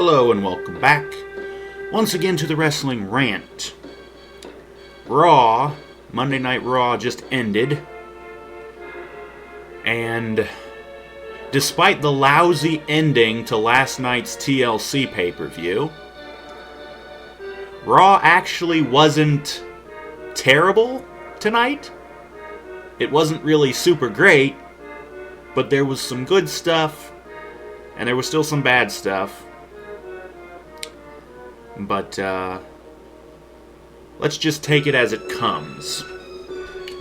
Hello and welcome back, once again to the Wrestling Rant. Monday Night Raw just ended, and despite the lousy ending to last night's TLC pay-per-view, Raw actually wasn't terrible tonight. It wasn't really super great, but there was some good stuff, and there was still some bad stuff. But, let's just take it as it comes.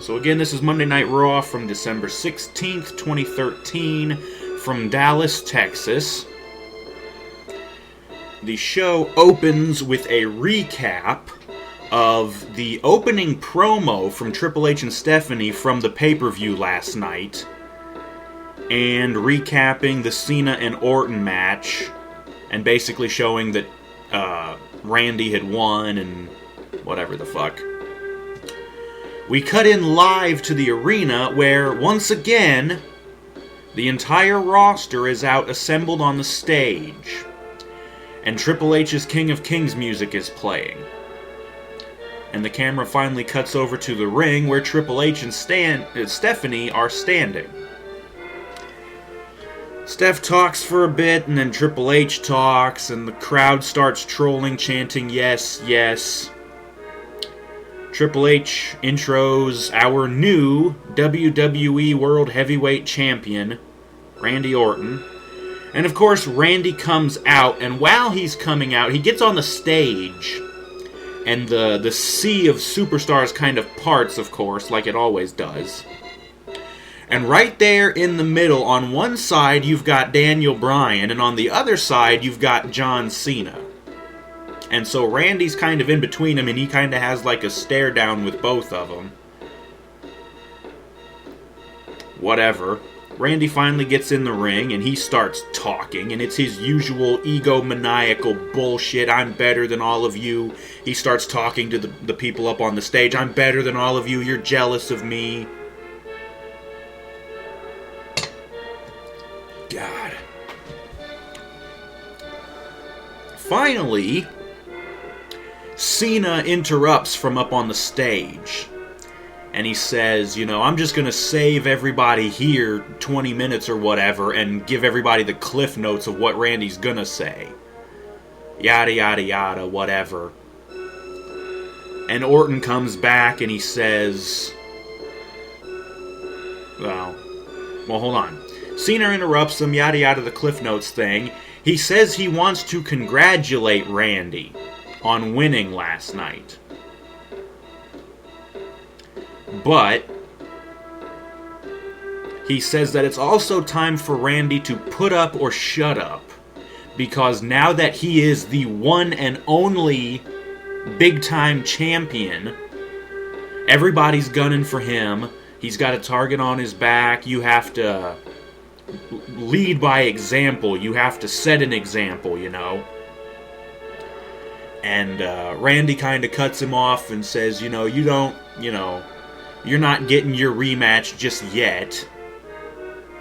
So again, this is Monday Night Raw from December 16th, 2013, from Dallas, Texas. The show opens with a recap of the opening promo from Triple H and Stephanie from the pay-per-view last night, and recapping the Cena and Orton match, and basically showing that Randy had won and whatever the fuck. We cut in live to the arena where, once again, the entire roster is out assembled on the stage, and Triple H's King of Kings music is playing. And the camera finally cuts over to the ring where Triple H and Stephanie are standing. Steph talks for a bit, and then Triple H talks, and the crowd starts trolling, chanting, "Yes, yes." Triple H intros our new WWE World Heavyweight Champion, Randy Orton. And of course, Randy comes out, and while he's coming out, he gets on the stage, and the sea of superstars kind of parts, of course, like it always does. And right there in the middle, on one side, you've got Daniel Bryan, and on the other side, you've got John Cena. And so Randy's kind of in between them, and he kind of has like a stare down with both of them. Whatever. Randy finally gets in the ring, and he starts talking, and it's his usual egomaniacal bullshit. I'm better than all of you. He starts talking to the people up on the stage. I'm better than all of you. You're jealous of me. God. Finally, Cena interrupts from up on the stage. And he says, I'm just going to save everybody here 20 minutes or whatever and give everybody the cliff notes of what Randy's going to say. Yada, yada, yada, whatever. And Orton comes back and he says, well, hold on. Cena interrupts him, yada yada, the Cliff Notes thing. He says he wants to congratulate Randy on winning last night. But he says that it's also time for Randy to put up or shut up, because now that he is the one and only big-time champion, everybody's gunning for him. He's got a target on his back. You have to lead by example. You have to set an example, And Randy kind of cuts him off and says, you're not getting your rematch just yet.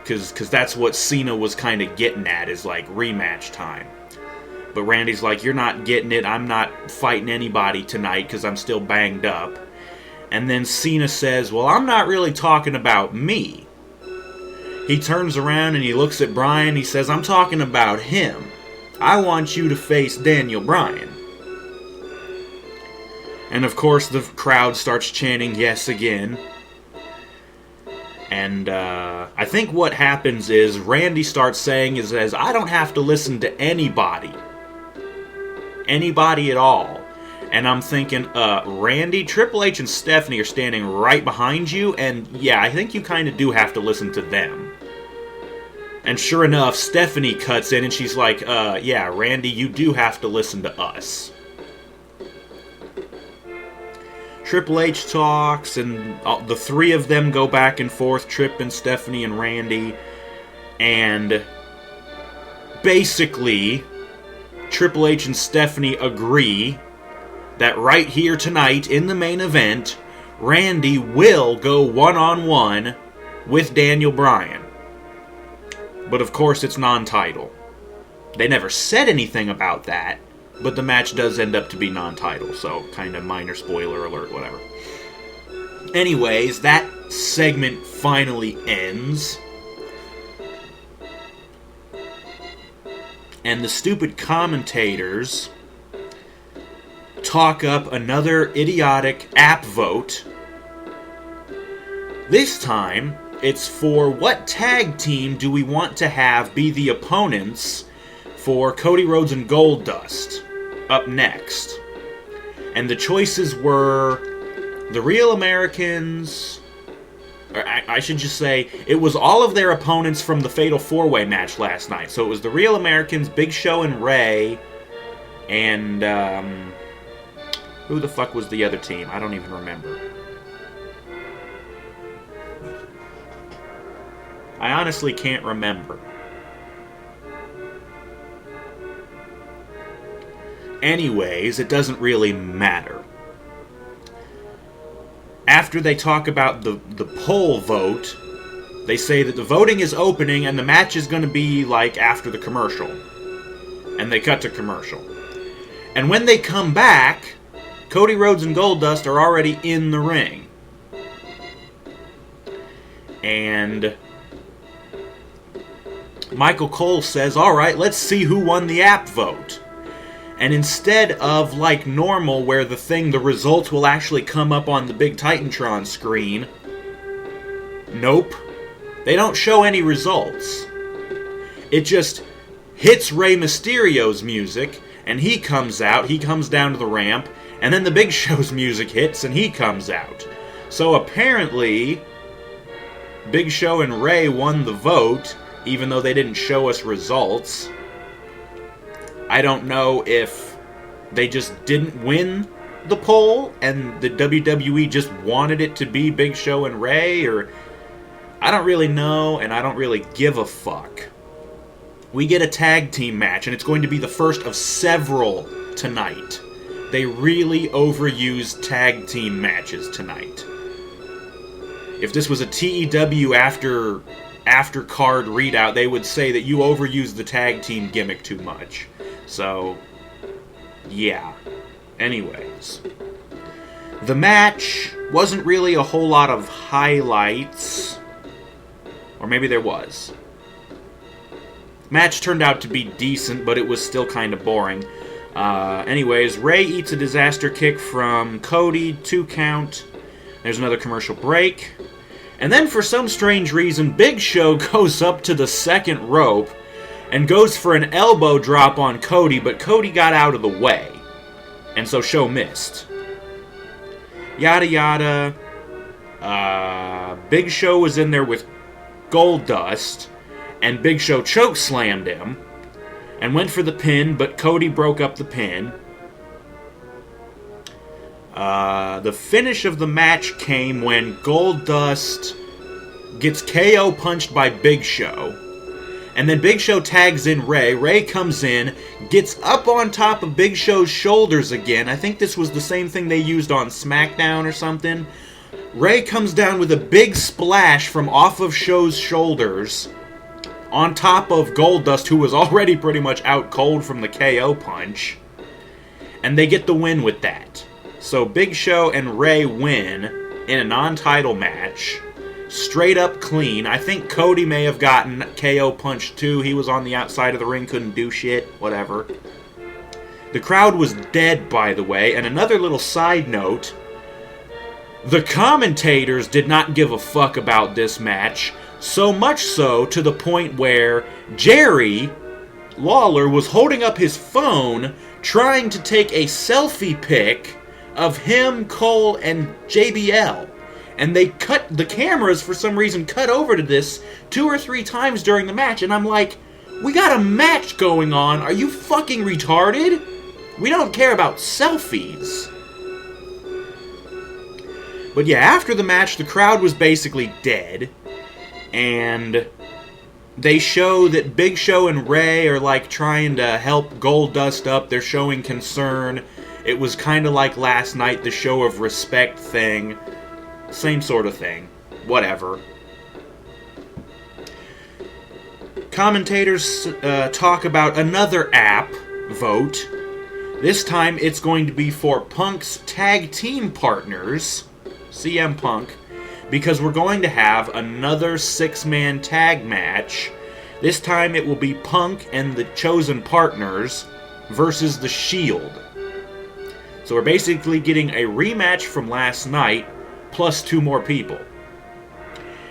Because that's what Cena was kind of getting at, is like rematch time. But Randy's like, you're not getting it. I'm not fighting anybody tonight because I'm still banged up. And then Cena says, well, I'm not really talking about me. He turns around and he looks at Bryan. He says, I'm talking about him. I want you to face Daniel Bryan. And of course the crowd starts chanting yes again. And I think what happens is Randy starts saying, I don't have to listen to anybody. Anybody at all. And I'm thinking, Randy, Triple H and Stephanie are standing right behind you, and yeah, I think you kind of do have to listen to them. And sure enough, Stephanie cuts in and she's like, yeah, Randy, you do have to listen to us. Triple H talks, and the three of them go back and forth, Tripp and Stephanie and Randy, and basically, Triple H and Stephanie agree that right here tonight, in the main event, Randy will go one-on-one with Daniel Bryan. But of course it's non-title. They never said anything about that, but the match does end up to be non-title, so kind of minor spoiler alert, whatever. Anyways, that segment finally ends. And the stupid commentators talk up another idiotic app vote. This time, it's for what tag team do we want to have be the opponents for Cody Rhodes and Goldust up next. And the choices were the Real Americans, or I should just say, it was all of their opponents from the Fatal 4-Way match last night. So it was the Real Americans, Big Show and Ray, and who the fuck was the other team? I don't even remember. I honestly can't remember. Anyways, it doesn't really matter. After they talk about the poll vote, they say that the voting is opening and the match is going to be like after the commercial. And they cut to commercial. And when they come back, Cody Rhodes and Goldust are already in the ring. And Michael Cole says, alright, let's see who won the app vote. And instead of like normal, where the results will actually come up on the big Titantron screen, nope. They don't show any results. It just hits Rey Mysterio's music, and he comes out, he comes down to the ramp, and then the Big Show's music hits, and he comes out. So apparently, Big Show and Rey won the vote, even though they didn't show us results. I don't know if they just didn't win the poll and the WWE just wanted it to be Big Show and Rey, or I don't really know, and I don't really give a fuck. We get a tag team match, and it's going to be the first of several tonight. They really overused tag team matches tonight. If this was a TEW after card readout, they would say that you overused the tag team gimmick too much. So, yeah. Anyways. The match wasn't really a whole lot of highlights. Or maybe there was. Match turned out to be decent, but it was still kind of boring. Anyways, Rey eats a disaster kick from Cody, 2 count. There's another commercial break. And then for some strange reason, Big Show goes up to the second rope and goes for an elbow drop on Cody, but Cody got out of the way. And so Show missed. Yada yada. Big Show was in there with Goldust, and Big Show chokeslammed him and went for the pin, but Cody broke up the pin. The finish of the match came when Goldust gets KO punched by Big Show. And then Big Show tags in Rey. Rey comes in, gets up on top of Big Show's shoulders again. I think this was the same thing they used on SmackDown or something. Rey comes down with a big splash from off of Show's shoulders on top of Goldust, who was already pretty much out cold from the KO punch. And they get the win with that. So Big Show and Rey win in a non-title match. Straight up clean. I think Cody may have gotten KO punched too. He was on the outside of the ring, couldn't do shit. Whatever. The crowd was dead, by the way. And another little side note. The commentators did not give a fuck about this match. So much so to the point where Jerry Lawler was holding up his phone trying to take a selfie pic of him, Cole, and JBL. And they cut the cameras, for some reason, cut over to this 2 or 3 times during the match. And I'm like, we got a match going on. Are you fucking retarded? We don't care about selfies. But yeah, after the match, the crowd was basically dead. And they show that Big Show and Rey are like trying to help Goldust up. They're showing concern. It was kind of like last night, the show of respect thing. Same sort of thing. Whatever. Commentators talk about another app vote. This time it's going to be for Punk's tag team partners, CM Punk, because we're going to have another 6-man tag match. This time it will be Punk and the Chosen Partners versus The Shield. So we're basically getting a rematch from last night, plus 2 more people.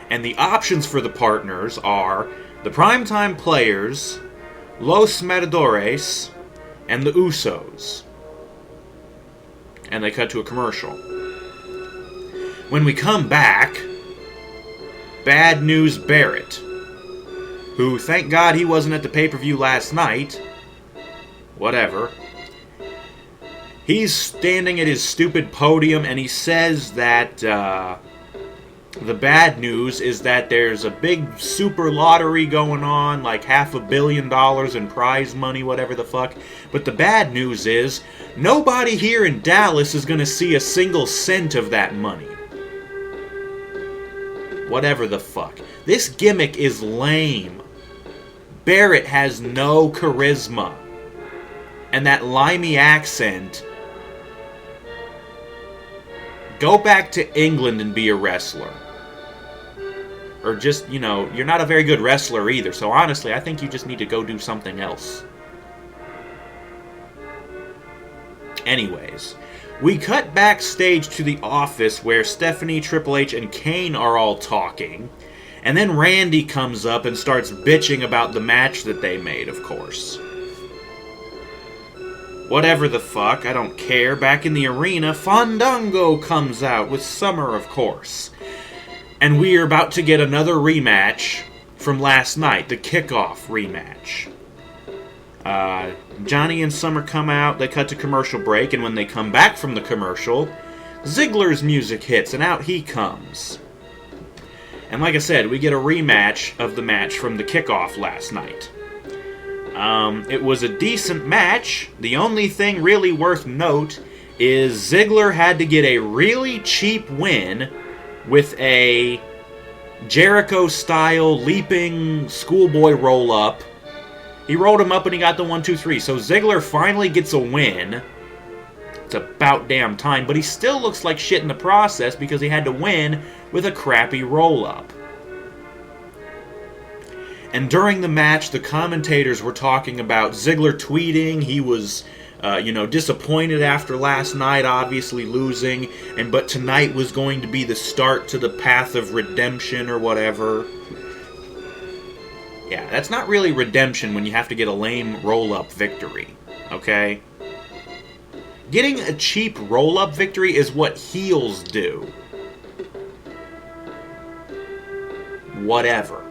And the options for the partners are the Primetime Players, Los Matadores, and the Usos. And they cut to a commercial. When we come back, Bad News Barrett, who, thank God he wasn't at the pay-per-view last night, whatever, he's standing at his stupid podium and he says that the bad news is that there's a big super lottery going on, like $500 million in prize money, whatever the fuck. But the bad news is, nobody here in Dallas is going to see a single cent of that money. Whatever the fuck. This gimmick is lame. Barrett has no charisma. And that limey accent. Go back to England and be a wrestler. Or just, you're not a very good wrestler either. So honestly, I think you just need to go do something else. Anyways, we cut backstage to the office where Stephanie, Triple H, and Kane are all talking. And then Randy comes up and starts bitching about the match that they made, of course. Whatever the fuck, I don't care. Back in the arena, Fandango comes out with Summer, of course. And we are about to get another rematch from last night, the kickoff rematch. Johnny and Summer come out, they cut to commercial break, and when they come back from the commercial, Ziggler's music hits, and out he comes. And like I said, we get a rematch of the match from the kickoff last night. It was a decent match. The only thing really worth note is Ziggler had to get a really cheap win with a Jericho-style leaping schoolboy roll-up. He rolled him up and he got the 1-2-3. So Ziggler finally gets a win. It's about damn time, but he still looks like shit in the process because he had to win with a crappy roll-up. And during the match, the commentators were talking about Ziggler tweeting. He was, disappointed after last night, obviously losing. But tonight was going to be the start to the path of redemption or whatever. Yeah, that's not really redemption when you have to get a lame roll-up victory. Okay? Getting a cheap roll-up victory is what heels do. Whatever.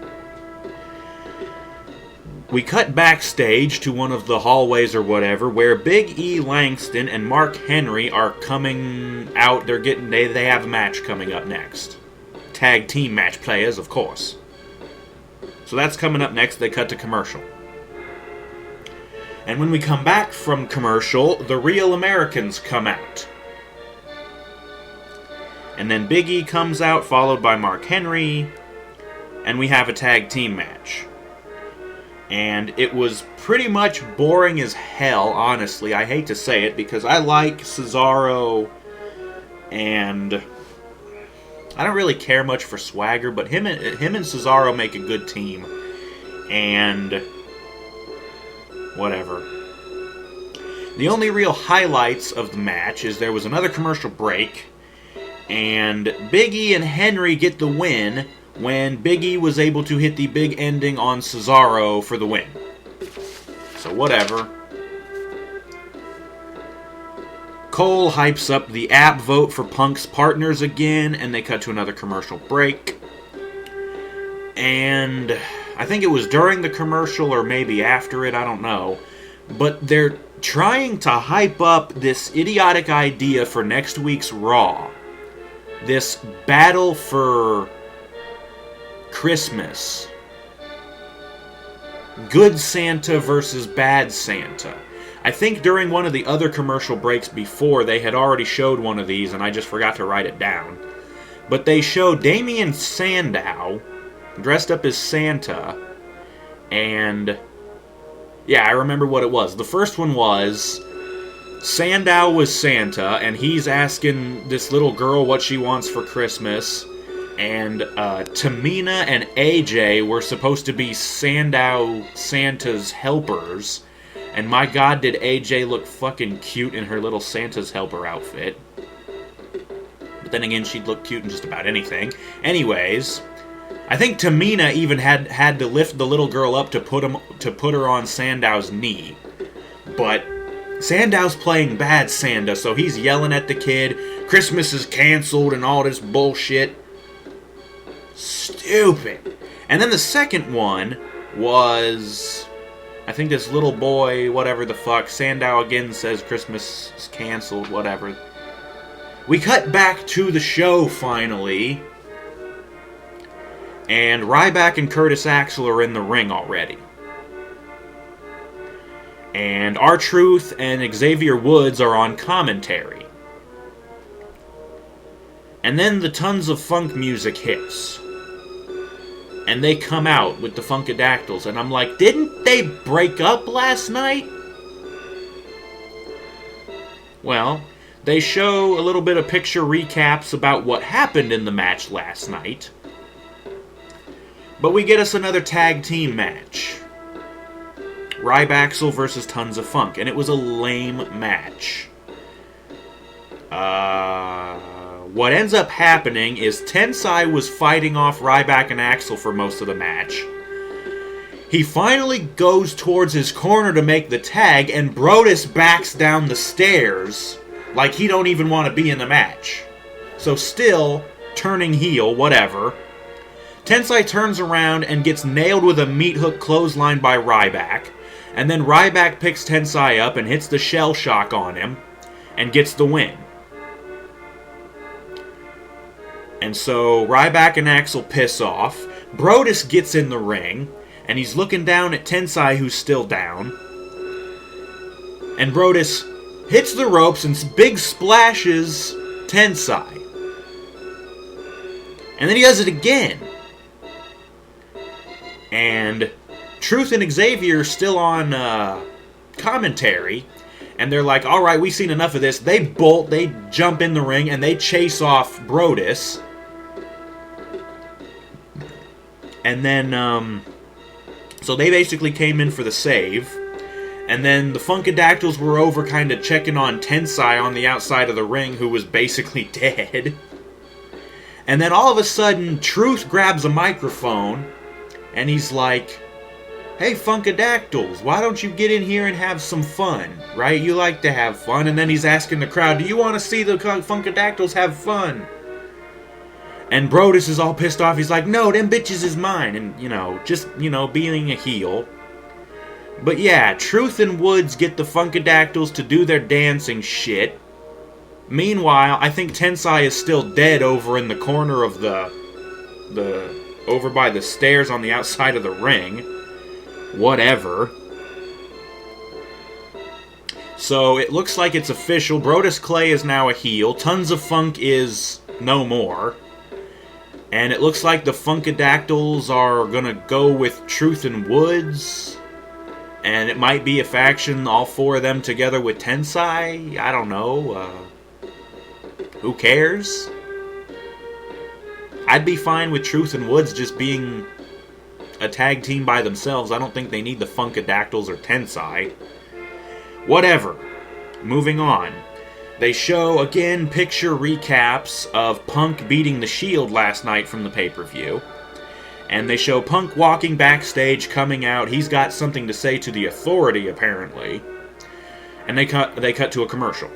We cut backstage to one of the hallways or whatever, where Big E Langston and Mark Henry are coming out. They have a match coming up next. Tag team match players, of course. So that's coming up next. They cut to commercial. And when we come back from commercial, the Real Americans come out. And then Big E comes out, followed by Mark Henry, and we have a tag team match. And it was pretty much boring as hell, honestly. I hate to say it, because I like Cesaro, and I don't really care much for Swagger, but him and Cesaro make a good team. And whatever. The only real highlights of the match is there was another commercial break, and Big E and Henry get the win when Big E was able to hit the big ending on Cesaro for the win. So whatever. Cole hypes up the app vote for Punk's partners again, and they cut to another commercial break. And I think it was during the commercial or maybe after it, I don't know. But they're trying to hype up this idiotic idea for next week's Raw. This battle for Christmas. Good Santa versus Bad Santa. I think during one of the other commercial breaks before, they had already showed one of these, and I just forgot to write it down. But they showed Damien Sandow dressed up as Santa, And yeah, I remember what it was. The first one was Sandow was Santa, and he's asking this little girl what she wants for Christmas. And Tamina and AJ were supposed to be Santa's helpers. And my god, did AJ look fucking cute in her little Santa's helper outfit. But then again, she'd look cute in just about anything. Anyways, I think Tamina even had to lift the little girl up to put her on Sandow's knee. But Sandow's playing bad Santa, so he's yelling at the kid, Christmas is canceled and all this bullshit. Stupid. And then the second one was, I think this little boy, whatever the fuck, Sandow again says Christmas is canceled, whatever. We cut back to the show finally, and Ryback and Curtis Axel are in the ring already. And R-Truth and Xavier Woods are on commentary. And then the Tons of Funk music hits. And they come out with the Funkadactyls, and I'm like, didn't they break up last night? Well, they show a little bit of picture recaps about what happened in the match last night. But we get us another tag team match. Rybaxel versus Tons of Funk, and it was a lame match. What ends up happening is Tensai was fighting off Ryback and Axel for most of the match. He finally goes towards his corner to make the tag, and Brodus backs down the stairs like he don't even want to be in the match. So still, turning heel, whatever. Tensai turns around and gets nailed with a meat hook clothesline by Ryback, and then Ryback picks Tensai up and hits the shell shock on him, and gets the win. And so Ryback and Axel piss off. Brodus gets in the ring, and he's looking down at Tensai, who's still down. And Brodus hits the ropes and big splashes Tensai. And then he does it again. And Truth and Xavier are still on commentary. And they're like, alright, we've seen enough of this. They bolt, they jump in the ring, and they chase off Brodus. And then, so they basically came in for the save. And then the Funkadactyls were over kind of checking on Tensai on the outside of the ring, who was basically dead. And then all of a sudden, Truth grabs a microphone, and he's like, hey, Funkadactyls, why don't you get in here and have some fun, right? You like to have fun. And then he's asking the crowd, do you want to see the Funkadactyls have fun? And Brodus is all pissed off. He's like, no, them bitches is mine. And, just, being a heel. But yeah, Truth and Woods get the Funkadactyls to do their dancing shit. Meanwhile, I think Tensai is still dead over in the corner of over by the stairs on the outside of the ring. Whatever. So it looks like it's official. Brodus Clay is now a heel. Tons of Funk is no more. And it looks like the Funkadactyls are gonna go with Truth and Woods. And it might be a faction, all four of them together with Tensai. I don't know. Who cares? I'd be fine with Truth and Woods just being a tag team by themselves. I don't think they need the Funkadactyls or Tensai. Whatever. Moving on. They show, again, picture recaps of Punk beating the Shield last night from the pay-per-view. And they show Punk walking backstage, coming out. He's got something to say to the Authority, apparently. And they cut to a commercial.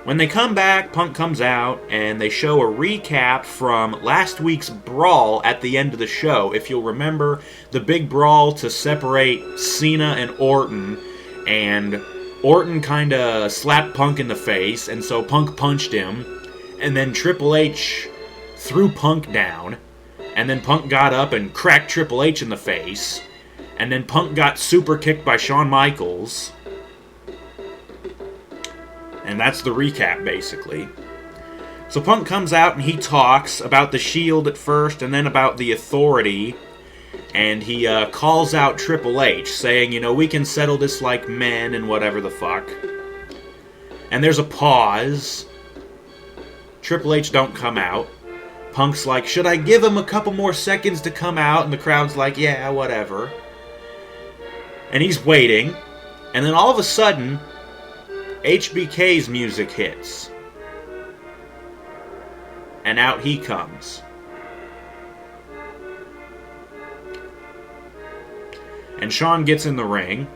When they come back, Punk comes out, and they show a recap from last week's brawl at the end of the show. If you'll remember, the big brawl to separate Cena and Orton, and Orton kind of slapped Punk in the face, and so Punk punched him, and then Triple H threw Punk down, and then Punk got up and cracked Triple H in the face, and then Punk got super kicked by Shawn Michaels. And that's the recap, basically. So Punk comes out and he talks about the Shield at first, and then about the Authority. and he calls out Triple H, saying, you know, we can settle this like men and whatever the fuck. And there's a pause. Triple H don't come out. Punk's like, should I give him a couple more seconds to come out? And the crowd's like, yeah, whatever. And he's waiting. And then all of a sudden, HBK's music hits. And out he comes. And Shawn gets in the ring.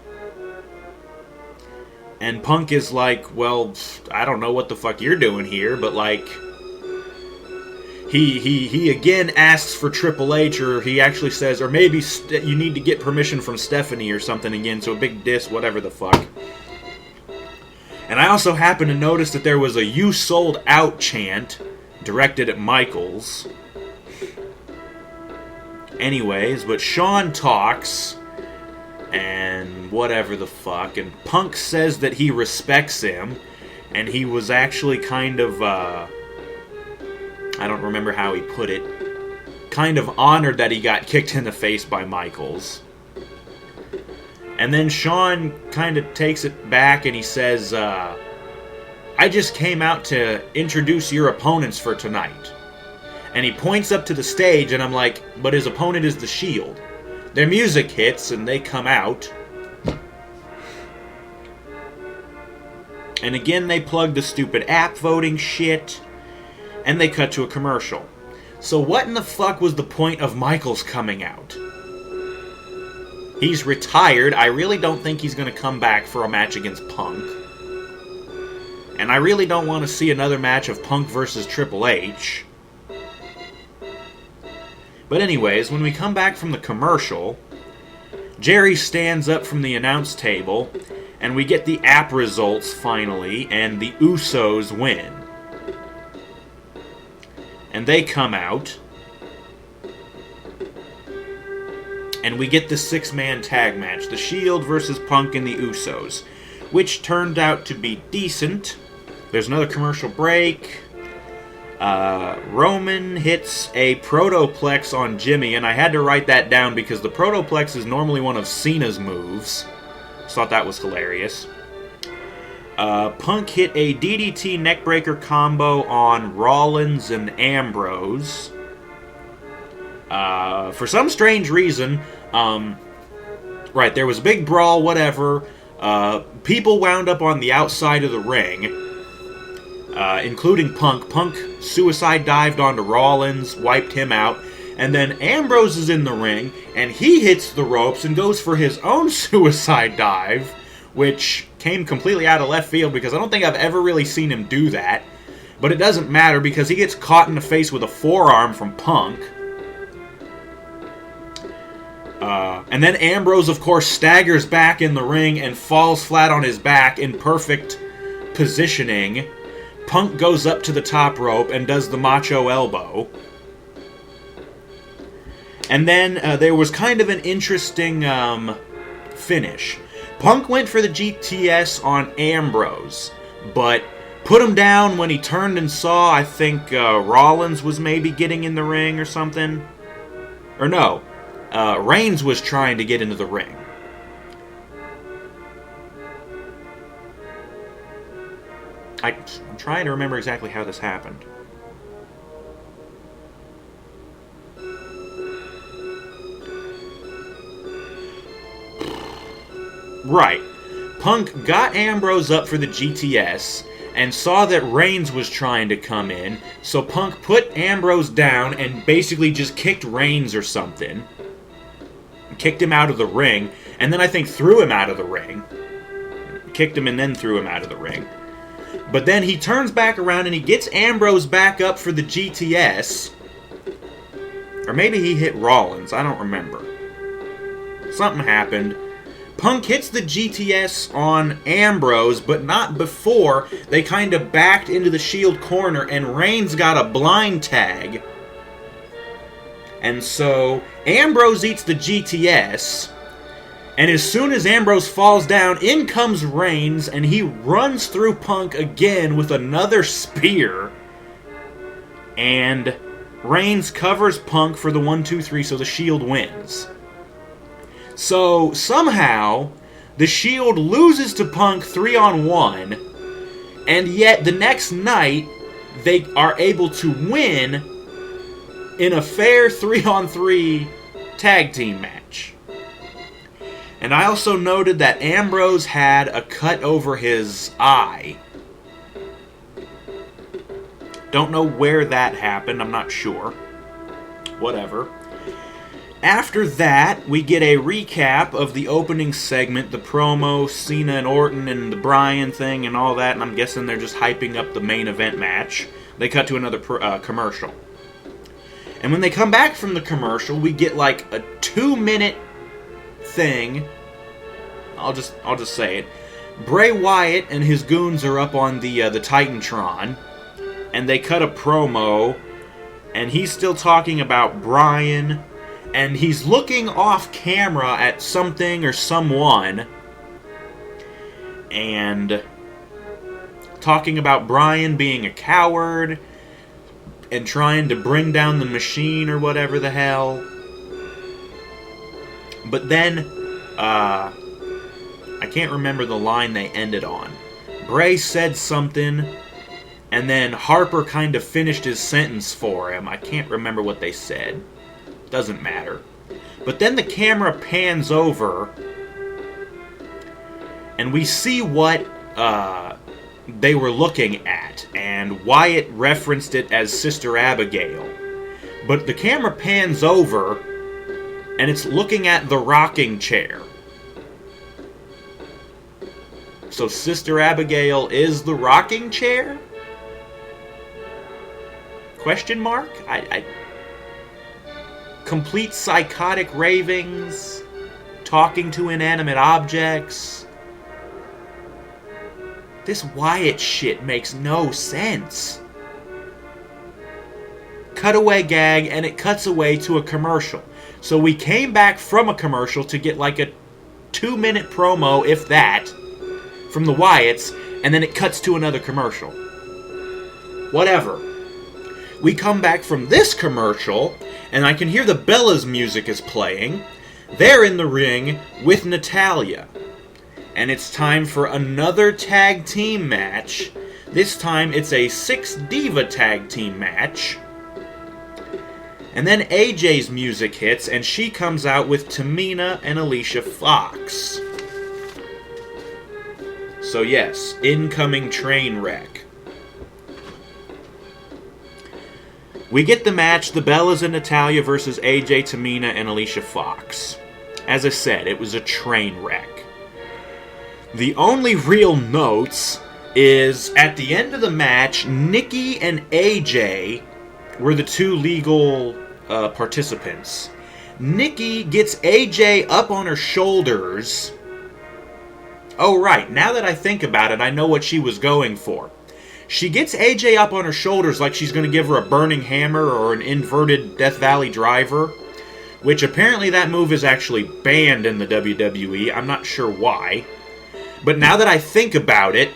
And Punk is like, well, I don't know what the fuck you're doing here, but like, he again asks for Triple H, or he actually says, or maybe you need to get permission from Stephanie or something again, so a big diss, whatever the fuck. And I also happened to notice that there was a "You Sold Out" chant directed at Michaels. Anyways, but Shawn talks, and whatever the fuck, and Punk says that he respects him, and he was actually kind of, I don't remember how he put it, kind of honored that he got kicked in the face by Michaels. And then Shawn kind of takes it back and he says, I just came out to introduce your opponents for tonight. And he points up to the stage, and I'm like, but his opponent is the Shield. Their music hits, and they come out. And again, they plug the stupid app voting shit, and they cut to a commercial. So what in the fuck was the point of Michaels coming out? He's retired. I really don't think he's going to come back for a match against Punk. And I really don't want to see another match of Punk versus Triple H. But anyways, when we come back from the commercial, Jerry stands up from the announce table, and we get the app results finally, and the Usos win. And they come out, and we get the 6-man tag match, the Shield versus Punk and the Usos, which turned out to be decent. There's another commercial break. Roman hits a protoplex on Jimmy, and I had to write that down because the protoplex is normally one of Cena's moves. Just thought that was hilarious. Punk hit a DDT neckbreaker combo on Rollins and Ambrose. For some strange reason, there was a big brawl, whatever. People wound up on the outside of the ring, including Punk. Punk suicide dived onto Rollins, wiped him out, and then Ambrose is in the ring, and he hits the ropes and goes for his own suicide dive, which came completely out of left field because I don't think I've ever really seen him do that. But it doesn't matter because he gets caught in the face with a forearm from Punk. And then Ambrose, of course, staggers back in the ring and falls flat on his back in perfect positioning. Punk goes up to the top rope and does the macho elbow. And then there was kind of an interesting finish. Punk went for the GTS on Ambrose, but put him down when he turned and saw, I think, Rollins was maybe getting in the ring or something. Or no, Reigns was trying to get into the ring. I'm trying to remember exactly how this happened. Right. Punk got Ambrose up for the GTS and saw that Reigns was trying to come in, so Punk put Ambrose down and basically just kicked Reigns or something. Kicked him out of the ring, and then I think threw him out of the ring. Kicked him and then threw him out of the ring. But then he turns back around and he gets Ambrose back up for the GTS. Or maybe he hit Rollins, I don't remember. Something happened. Punk hits the GTS on Ambrose, but not before. They kind of backed into the Shield corner, and Reigns got a blind tag. And so Ambrose eats the GTS, and as soon as Ambrose falls down, in comes Reigns, and he runs through Punk again with another spear. And Reigns covers Punk for the 1-2-3, so the Shield wins. So, somehow, the Shield loses to Punk 3-on-1, and yet the next night, they are able to win in a fair 3-on-3 tag team match. And I also noted that Ambrose had a cut over his eye. Don't know where that happened, I'm not sure. Whatever. After that, we get a recap of the opening segment, the promo, Cena and Orton and the Bryan thing and all that, and I'm guessing they're just hyping up the main event match. They cut to another commercial. And when they come back from the commercial, we get like a 2-minute thing. I'll just say it. Bray Wyatt and his goons are up on the Titantron, and they cut a promo, and he's still talking about Bryan, and he's looking off camera at something or someone, and talking about Bryan being a coward and trying to bring down the machine or whatever the hell. But then, I can't remember the line they ended on. Bray said something, and then Harper kind of finished his sentence for him. I can't remember what they said. Doesn't matter. But then the camera pans over, and we see what they were looking at, and Wyatt referenced it as Sister Abigail. But the camera pans over, and it's looking at the rocking chair. So Sister Abigail is the rocking chair? Question mark? I complete psychotic ravings, talking to inanimate objects. This Wyatt shit makes no sense. Cutaway gag, and it cuts away to a commercial. So we came back from a commercial to get like a 2-minute promo, if that, from the Wyatts, and then it cuts to another commercial. Whatever. We come back from this commercial, and I can hear the Bellas music is playing. They're in the ring with Natalya. And it's time for another tag team match. This time it's a 6-diva tag team match. And then AJ's music hits, and she comes out with Tamina and Alicia Fox. So yes, incoming train wreck. We get the match, the Bellas and Natalya versus AJ, Tamina, and Alicia Fox. As I said, it was a train wreck. The only real notes is, at the end of the match, Nikki and AJ were the two legal participants. Nikki gets AJ up on her shoulders. Oh right, now that I think about it, I know what she was going for. She gets AJ up on her shoulders like she's going to give her a burning hammer or an inverted Death Valley driver, which apparently that move is actually banned in the WWE. I'm not sure why. But now that I think about it,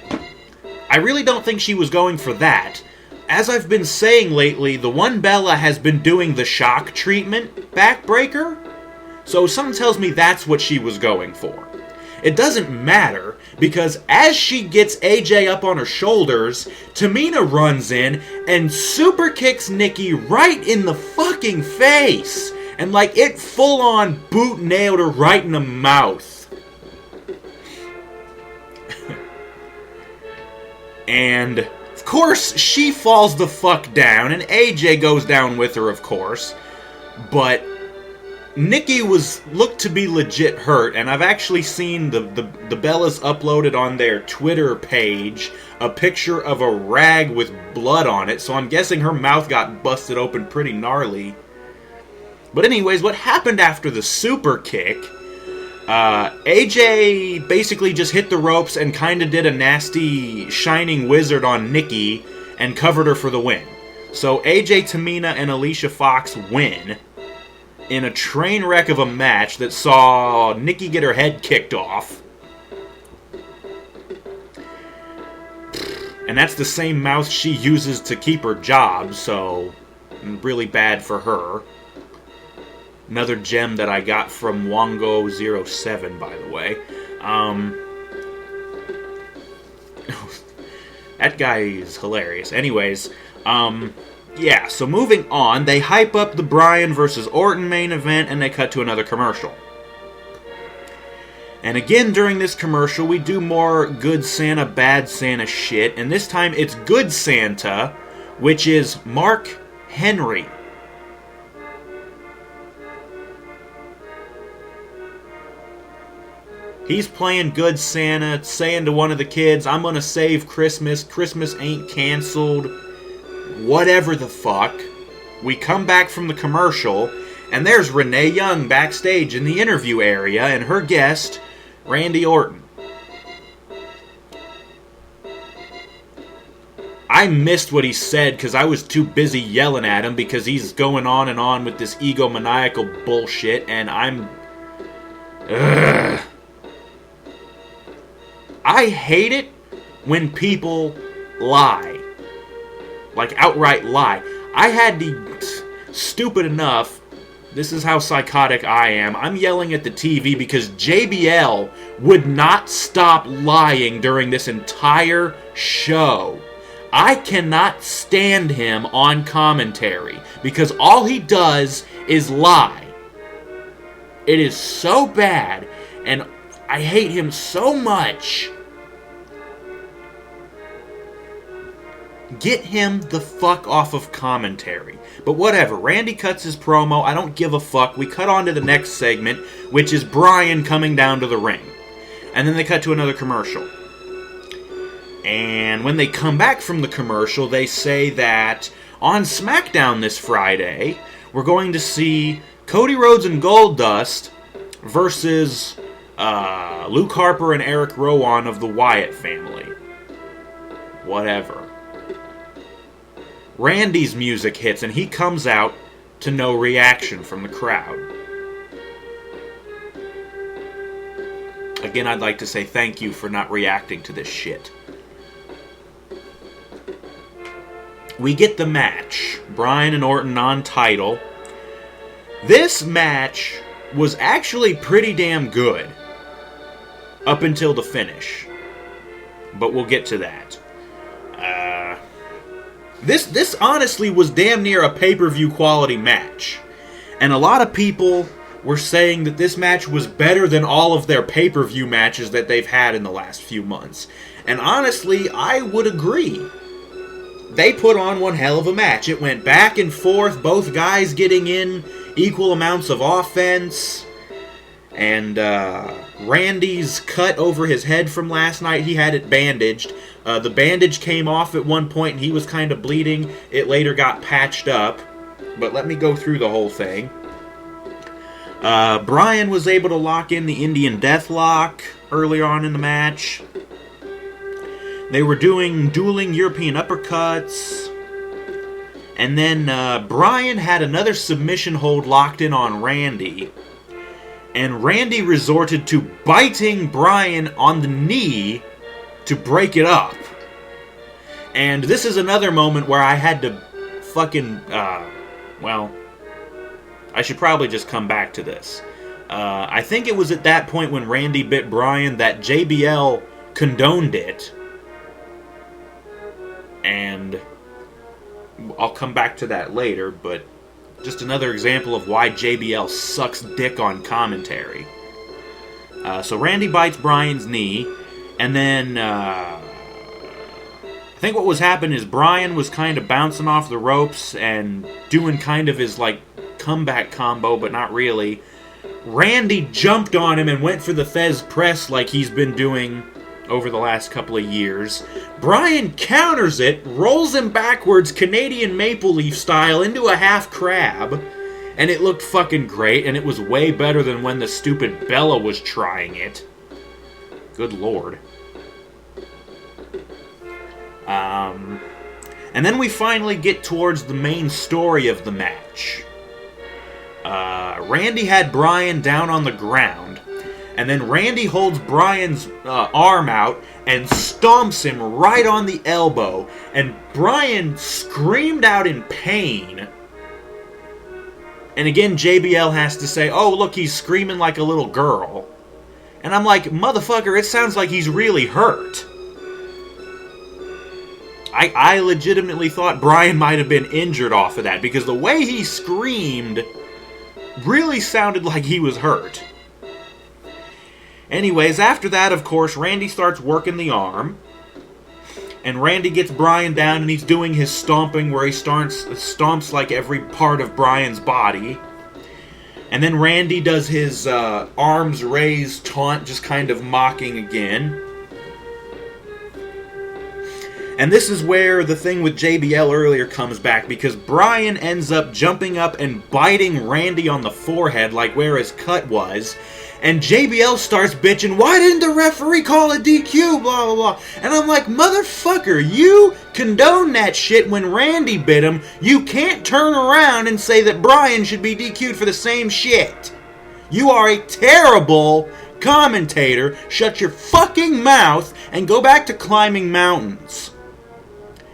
I really don't think she was going for that. As I've been saying lately, the one Bella has been doing the shock treatment backbreaker, so something tells me that's what she was going for. It doesn't matter, because as she gets AJ up on her shoulders, Tamina runs in and super kicks Nikki right in the fucking face. And like it full on boot nailed her right in the mouth. And of course she falls the fuck down, and AJ goes down with her, of course. But Nikki looked to be legit hurt, and I've actually seen the Bellas uploaded on their Twitter page a picture of a rag with blood on it, so I'm guessing her mouth got busted open pretty gnarly. But anyways, what happened after the super kick, AJ basically just hit the ropes and kind of did a nasty Shining Wizard on Nikki and covered her for the win. So AJ, Tamina, and Alicia Fox win in a train wreck of a match that saw Nikki get her head kicked off. And that's the same mouth she uses to keep her job, so Really bad for her. Another gem that I got from jago107, by the way. That guy is hilarious. Anyways, yeah, so moving on, they hype up the Bryan versus Orton main event, and they cut to another commercial. And again, during this commercial, we do more Good Santa, Bad Santa shit, and this time it's Good Santa, which is Mark Henry. He's playing Good Santa, saying to one of the kids, I'm gonna save Christmas, Christmas ain't canceled, whatever the fuck. We come back from the commercial, and there's Renee Young backstage in the interview area, and her guest, Randy Orton. I missed what he said because I was too busy yelling at him because he's going on and on with this egomaniacal bullshit, and I'm... Ugh. I hate it when people lie. Like, outright lie. I had the... Stupid enough... This is how psychotic I am. I'm yelling at the TV because JBL would not stop lying during this entire show. I cannot stand him on commentary because all he does is lie. It is so bad, and I hate him so much. Get him the fuck off of commentary. But whatever, Randy cuts his promo, I don't give a fuck. We cut on to the next segment, which is Bryan coming down to the ring. And then they cut to another commercial. And when they come back from the commercial, they say that on SmackDown this Friday, we're going to see Cody Rhodes and Goldust versus Luke Harper and Eric Rowan of the Wyatt family. Whatever. Randy's music hits, and he comes out to no reaction from the crowd. Again, I'd like to say thank you for not reacting to this shit. We get the match. Bryan and Orton non-title. This match was actually pretty damn good. Up until the finish. But we'll get to that. This honestly was damn near a pay-per-view quality match. And a lot of people were saying that this match was better than all of their pay-per-view matches that they've had in the last few months. And honestly, I would agree. They put on one hell of a match. It went back and forth, both guys getting in equal amounts of offense. And Randy's cut over his head from last night, he had it bandaged. The bandage came off at one point and he was kind of bleeding. It later got patched up. But let me go through the whole thing. Bryan was able to lock in the Indian Deathlock earlier on in the match. They were doing dueling European uppercuts. And then Bryan had another submission hold locked in on Randy. And Randy resorted to biting Bryan on the knee to break it up. And this is another moment where I had to fucking, well, I should probably just come back to this. I think it was at that point when Randy bit Bryan that JBL condoned it. And I'll come back to that later, but just another example of why JBL sucks dick on commentary. So Randy bites Bryan's knee, and then I think what was happening is Bryan was kind of bouncing off the ropes and doing kind of his like comeback combo, but not really. Randy jumped on him and went for the Fez press like he's been doing over the last couple of years. Bryan counters it, rolls him backwards Canadian Maple Leaf style into a half crab, and it looked fucking great, and it was way better than when the stupid Bella was trying it. Good lord. And then we finally get towards the main story of the match. Randy had Bryan down on the ground, and then Randy holds Bryan's arm out and stomps him right on the elbow. And Bryan screamed out in pain And again, JBL has to say, oh, look, he's screaming like a little girl. And I'm like, motherfucker, it sounds like he's really hurt. I legitimately thought Bryan might have been injured off of that, because the way he screamed really sounded like he was hurt. Anyways, after that, of course, Randy starts working the arm. And Randy gets Bryan down, and he's doing his stomping where he stomps like every part of Bryan's body. And then Randy does his arms raised taunt, just kind of mocking again. And this is where the thing with JBL earlier comes back, because Bryan ends up jumping up and biting Randy on the forehead, like where his cut was. And JBL starts bitching, why didn't the referee call a DQ, blah, blah, blah. And I'm like, motherfucker, you condone that shit when Randy bit him. You can't turn around and say that Bryan should be DQ'd for the same shit. You are a terrible commentator. Shut your fucking mouth and go back to climbing mountains.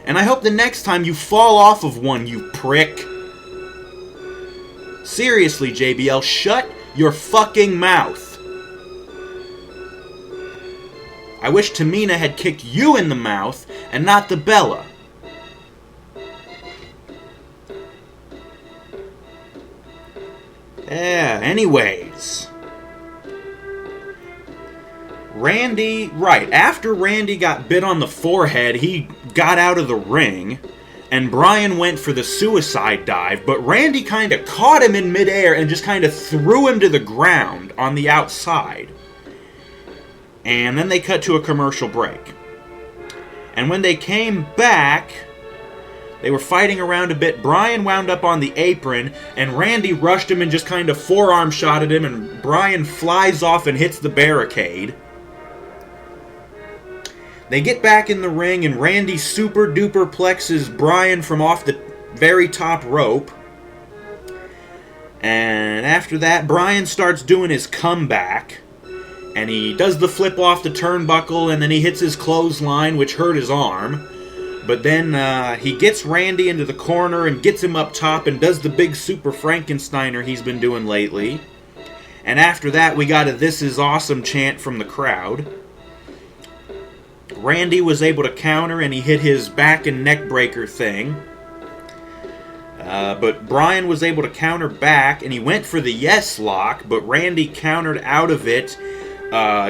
And I hope the next time you fall off of one, you prick. Seriously, JBL, shut your fucking mouth. I wish Tamina had kicked you in the mouth and not the Bella. Yeah, anyways. Randy, right, after Randy got bit on the forehead, he got out of the ring, and Bryan went for the suicide dive, but Randy kind of caught him in midair and just kind of threw him to the ground on the outside. And then they cut to a commercial break. And when they came back, they were fighting around a bit. Bryan wound up on the apron, and Randy rushed him and just kind of forearm shotted him, and Bryan flies off and hits the barricade. They get back in the ring, and Randy super duper plexes Bryan from off the very top rope. And after that, Bryan starts doing his comeback. And he does the flip off the turnbuckle, and then he hits his clothesline, which hurt his arm. But then he gets Randy into the corner and gets him up top and does the big super Frankensteiner he's been doing lately. And after that, we got a "This is awesome" chant from the crowd. Randy was able to counter, and he hit his back and neck breaker thing. But Bryan was able to counter back, and he went for the yes lock, but Randy countered out of it,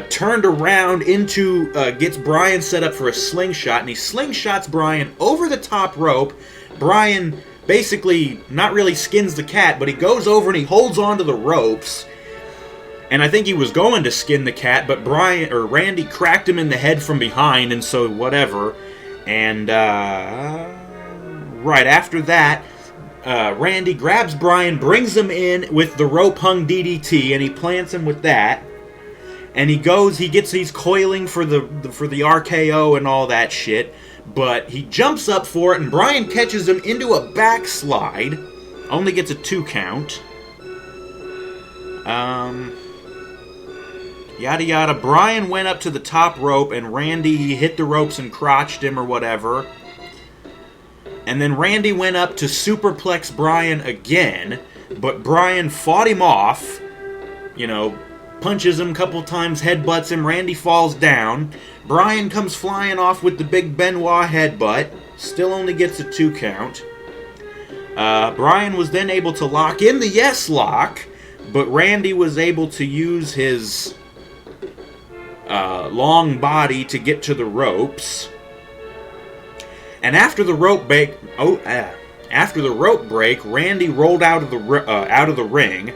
turned around gets Bryan set up for a slingshot, and he slingshots Bryan over the top rope. Bryan basically not really skins the cat, but he goes over and he holds onto the ropes. And I think he was going to skin the cat, but Randy cracked him in the head from behind, and so whatever. And right after that, Randy grabs Bryan, brings him in with the rope-hung DDT, and he plants him with that. And he's coiling for the RKO and all that shit, but he jumps up for it, and Bryan catches him into a backslide. Only gets a 2 count. Yada yada. Bryan went up to the top rope, and Randy hit the ropes and crotched him or whatever. And then Randy went up to superplex Bryan again, but Bryan fought him off. Punches him a couple times, headbutts him. Randy falls down. Bryan comes flying off with the big Benoit headbutt. Still only gets a 2 count. Bryan was then able to lock in the yes lock, but Randy was able to use his long body to get to the ropes. And after the rope break, Randy rolled out of the ring,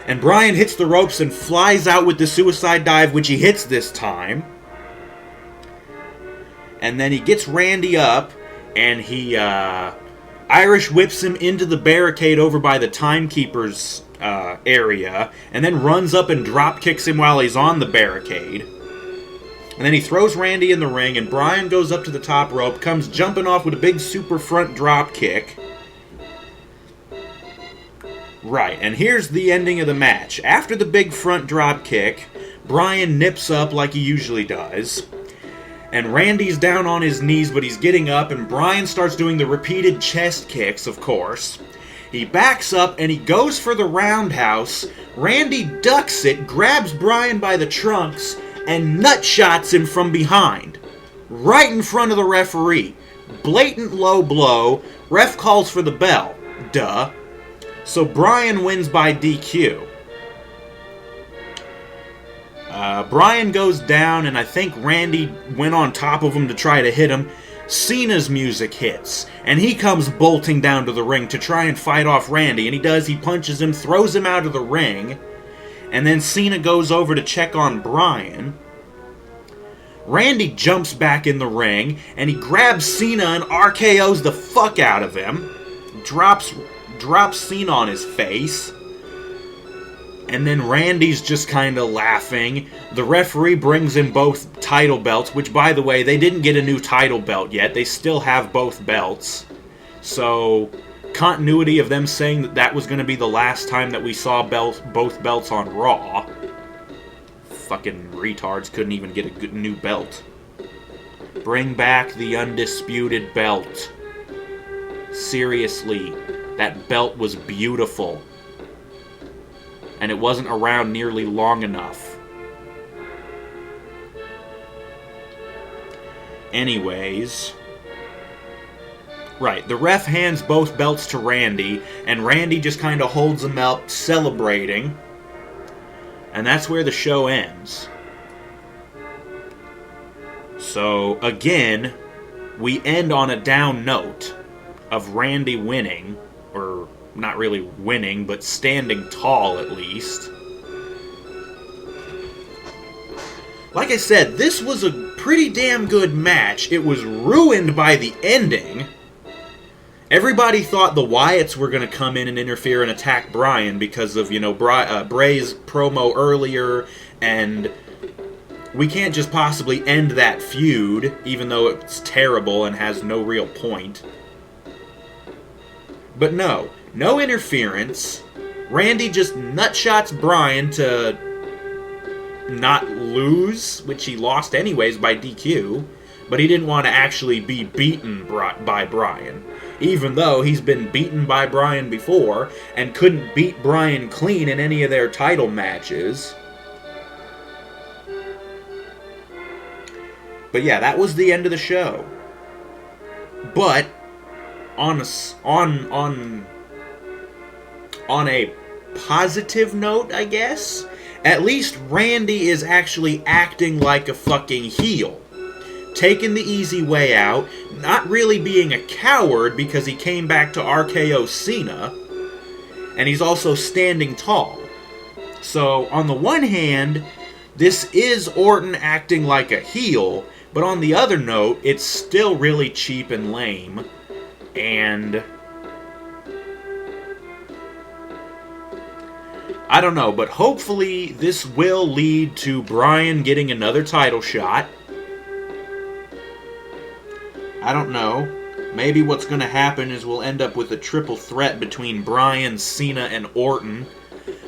and Bryan hits the ropes and flies out with the suicide dive, which he hits this time. And then he gets Randy up, and he Irish whips him into the barricade over by the timekeeper's area, and then runs up and drop kicks him while he's on the barricade. And then he throws Randy in the ring, and Bryan goes up to the top rope, comes jumping off with a big super front drop kick. Right, and here's the ending of the match. After the big front drop kick, Bryan nips up like he usually does. And Randy's down on his knees, but he's getting up, and Bryan starts doing the repeated chest kicks, of course. He backs up and he goes for the roundhouse. Randy ducks it, grabs Bryan by the trunks, and nutshots him from behind. Right in front of the referee. Blatant low blow. Ref calls for the bell. Duh. So Bryan wins by DQ. Bryan goes down, and I think Randy went on top of him to try to hit him. Cena's music hits, and he comes bolting down to the ring to try and fight off Randy, and he does. He punches him, throws him out of the ring, and then Cena goes over to check on Bryan. Randy jumps back in the ring, and he grabs Cena and RKO's the fuck out of him. Drops Cena on his face. And then Randy's just kind of laughing. The referee brings in both title belts, which, by the way, they didn't get a new title belt yet. They still have both belts. So, continuity of them saying that that was going to be the last time that we saw both belts on Raw. Fucking retards couldn't even get a good new belt. Bring back the undisputed belt. Seriously, that belt was beautiful. And it wasn't around nearly long enough. Anyways. Right, the ref hands both belts to Randy, and Randy just kind of holds them up, celebrating. And that's where the show ends. So, again, we end on a down note of Randy winning, or not really winning, but standing tall at least. Like I said, this was a pretty damn good match. It was ruined by the ending. Everybody thought the Wyatts were going to come in and interfere and attack Bryan because of, Bray's promo earlier, and we can't just possibly end that feud, even though it's terrible and has no real point. But no interference. Randy just nutshots Bryan to not lose, which he lost anyways by DQ, but he didn't want to actually be beaten by Bryan. Even though he's been beaten by Bryan before and couldn't beat Bryan clean in any of their title matches. But yeah, that was the end of the show. But on a positive note, I guess, at least Randy is actually acting like a fucking heel. Taking the easy way out, not really being a coward because he came back to RKO Cena, and he's also standing tall. So, on the one hand, this is Orton acting like a heel, but on the other note, it's still really cheap and lame, and I don't know, but hopefully this will lead to Bryan getting another title shot. I don't know. Maybe what's going to happen is we'll end up with a triple threat between Bryan, Cena, and Orton,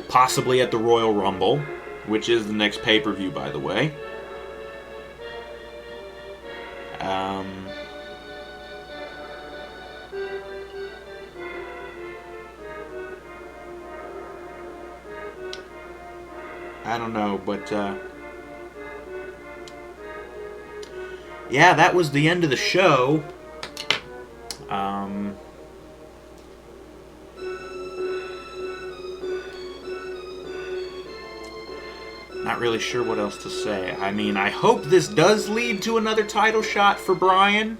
possibly at the Royal Rumble, which is the next pay-per-view, by the way. I don't know, but yeah, that was the end of the show. Not really sure what else to say. I mean, I hope this does lead to another title shot for Bryan.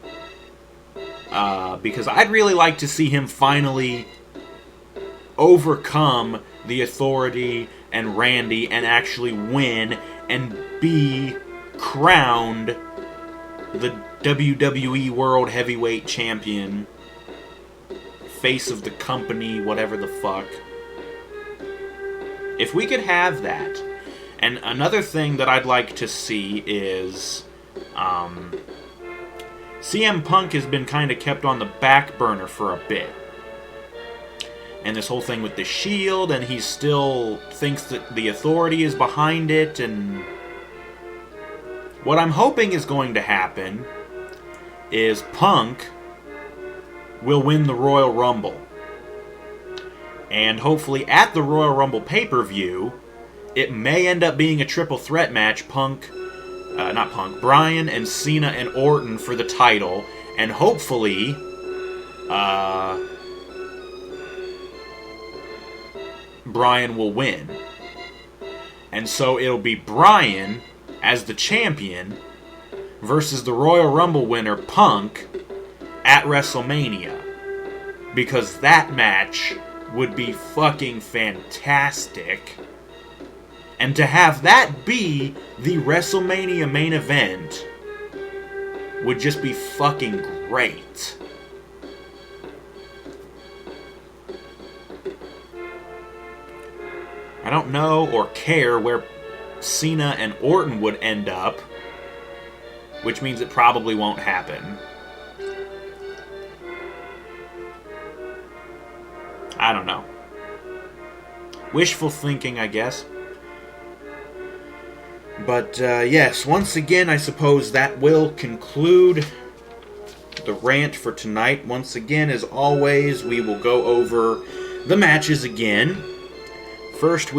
Because I'd really like to see him finally overcome the Authority and Randy and actually win and be crowned the WWE World Heavyweight Champion, face of the company, whatever the fuck. If we could have that. And another thing that I'd like to see is CM Punk has been kind of kept on the back burner for a bit. And this whole thing with the Shield, and he still thinks that the Authority is behind it, and what I'm hoping is going to happen is Punk will win the Royal Rumble. And hopefully at the Royal Rumble pay-per-view, it may end up being a triple threat match, Bryan and Cena and Orton for the title, and hopefully, Bryan will win. And so it'll be Bryan as the champion versus the Royal Rumble winner, Punk, at WrestleMania. Because that match would be fucking fantastic. And to have that be the WrestleMania main event would just be fucking great. I don't know or care where Cena and Orton would end up, which means it probably won't happen. I don't know. Wishful thinking, I guess. But, yes, once again, I suppose that will conclude the rant for tonight. Once again, as always, we will go over the matches again. First of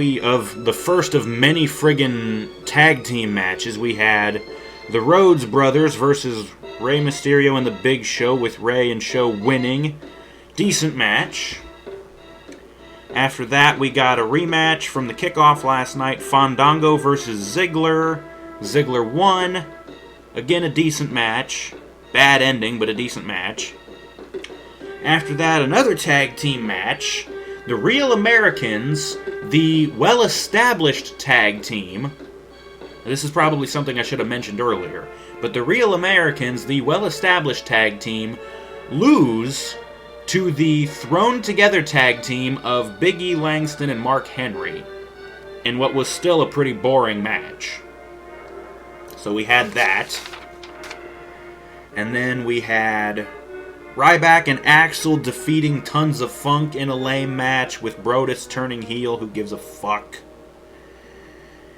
many friggin' tag team matches, we had the Rhodes Brothers versus Rey Mysterio and the Big Show, with Rey and Show winning. Decent match. After that, we got a rematch from the kickoff last night, Fandango versus Ziggler. Ziggler won. Again, a decent match. Bad ending, but a decent match. After that, another tag team match. The Real Americans, the well-established tag team. This is probably something I should have mentioned earlier. But the Real Americans, the well-established tag team, lose to the thrown-together tag team of Big E Langston and Mark Henry, in what was still a pretty boring match. So we had that. And then we had Ryback and Axel defeating Tons of Funk in a lame match, with Brodus turning heel. Who gives a fuck?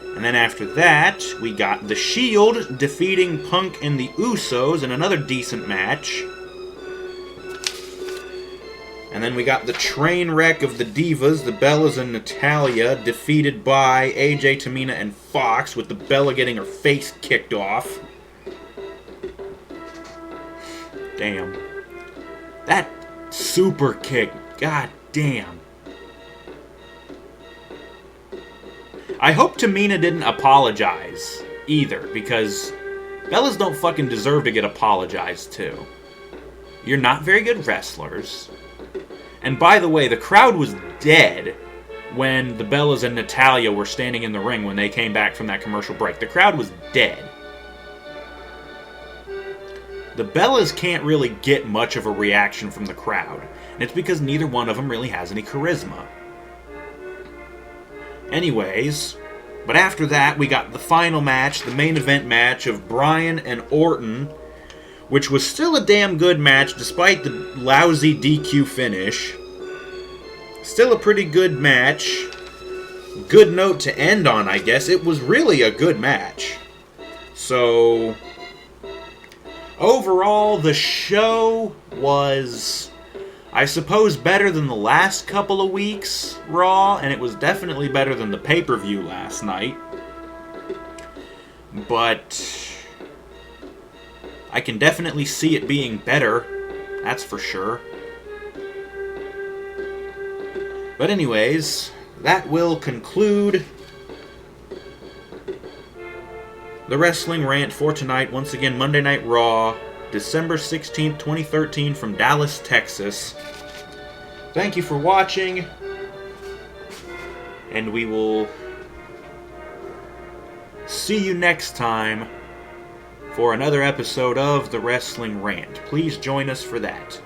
And then after that, we got The Shield defeating Punk and the Usos in another decent match. And then we got the train wreck of the Divas, the Bellas and Natalya, defeated by AJ, Tamina, and Fox, with the Bella getting her face kicked off. Damn. That super kick, god damn. I hope Tamina didn't apologize either, because Bellas don't fucking deserve to get apologized to. You're not very good wrestlers. And by the way, the crowd was dead when the Bellas and Natalya were standing in the ring when they came back from that commercial break. The crowd was dead. The Bellas can't really get much of a reaction from the crowd, and it's because neither one of them really has any charisma. Anyways, but after that, we got the final match, the main event match of Bryan and Orton, which was still a damn good match despite the lousy DQ finish. Still a pretty good match. Good note to end on, I guess. It was really a good match. So, overall, the show was, I suppose, better than the last couple of weeks' Raw, and it was definitely better than the pay-per-view last night. But I can definitely see it being better, that's for sure. But anyways, that will conclude the Wrestling Rant for tonight. Once again, Monday Night Raw, December 16th, 2013, from Dallas, Texas. Thank you for watching, and we will see you next time for another episode of the Wrestling Rant. Please join us for that.